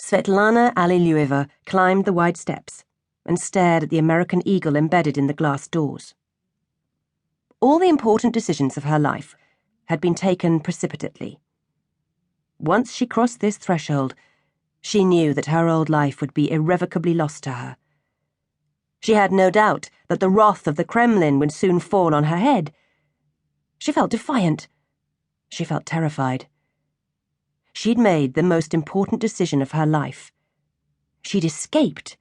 Svetlana Alliluyeva climbed the wide steps and stared at the American eagle embedded in the glass doors. All the important decisions of her life had been taken precipitately. Once she crossed this threshold, she knew that her old life would be irrevocably lost to her. She had no doubt that the wrath of the Kremlin would soon fall on her head. She felt defiant. She felt terrified. She'd made the most important decision of her life. She'd escaped,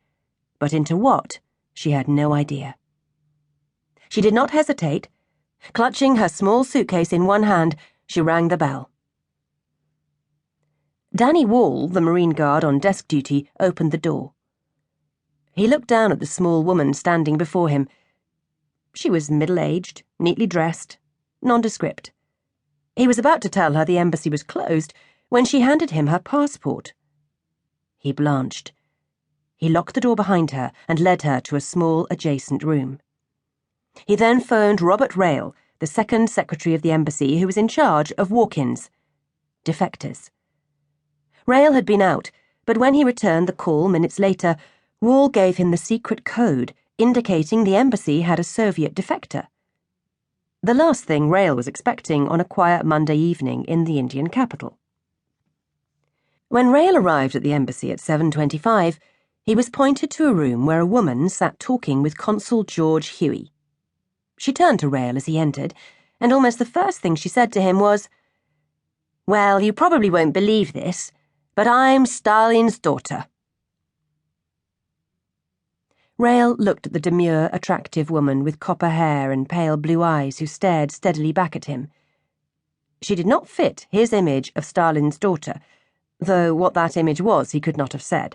but into what, she had no idea. She did not hesitate. Clutching her small suitcase in one hand, she rang the bell. Danny Wall, the Marine guard on desk duty, opened the door. He looked down at the small woman standing before him. She was middle-aged, neatly dressed, nondescript. He was about to tell her the embassy was closed when she handed him her passport. He blanched. He locked the door behind her and led her to a small adjacent room. He then phoned Robert Rail, the second secretary of the embassy who was in charge of walk-ins, defectors. Rail had been out, but when he returned the call minutes later, Wall gave him the secret code indicating the embassy had a Soviet defector. The last thing Rail was expecting on a quiet Monday evening in the Indian capital. When Rail arrived at the embassy at 7:25, he was pointed to a room where a woman sat talking with Consul George Huey. She turned to Rail as he entered, and almost the first thing she said to him was, "Well, you probably won't believe this, but I'm Stalin's daughter." Rail looked at the demure, attractive woman with copper hair and pale blue eyes who stared steadily back at him. She did not fit his image of Stalin's daughter, though what that image was he could not have said.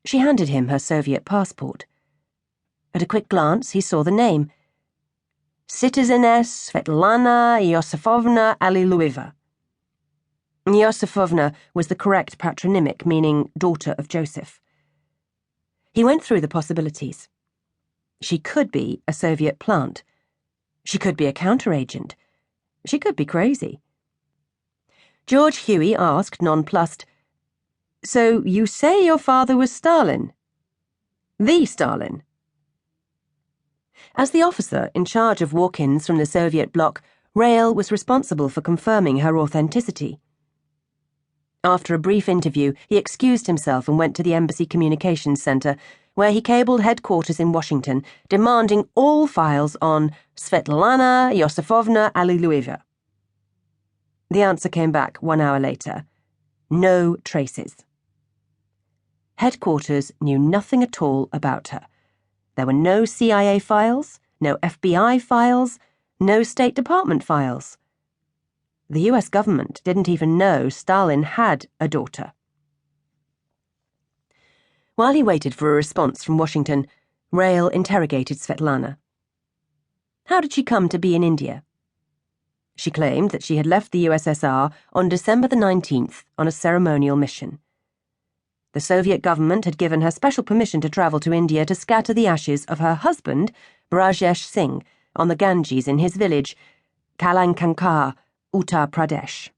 She handed him her Soviet passport. At a quick glance, he saw the name. Citizeness Svetlana Yosefovna Alliluyeva. Yosefovna was the correct patronymic, meaning daughter of Joseph. He went through the possibilities. She could be a Soviet plant. She could be a counteragent. She could be crazy. George Huey asked, nonplussed, "So you say your father was Stalin? The Stalin?" As the officer in charge of walk-ins from the Soviet bloc, Rail was responsible for confirming her authenticity. After a brief interview, he excused himself and went to the Embassy Communications Center, where he cabled headquarters in Washington, demanding all files on Svetlana Yosefovna Alliluyeva. The answer came back 1 hour later. No traces. Headquarters knew nothing at all about her. There were no CIA files, no FBI files, no State Department files. The US government didn't even know Stalin had a daughter. While he waited for a response from Washington, Rail interrogated Svetlana. How did she come to be in India? She claimed that she had left the USSR on December the 19th on a ceremonial mission. The Soviet government had given her special permission to travel to India to scatter the ashes of her husband, Brajesh Singh, on the Ganges in his village, Kalankankar, Uttar Pradesh.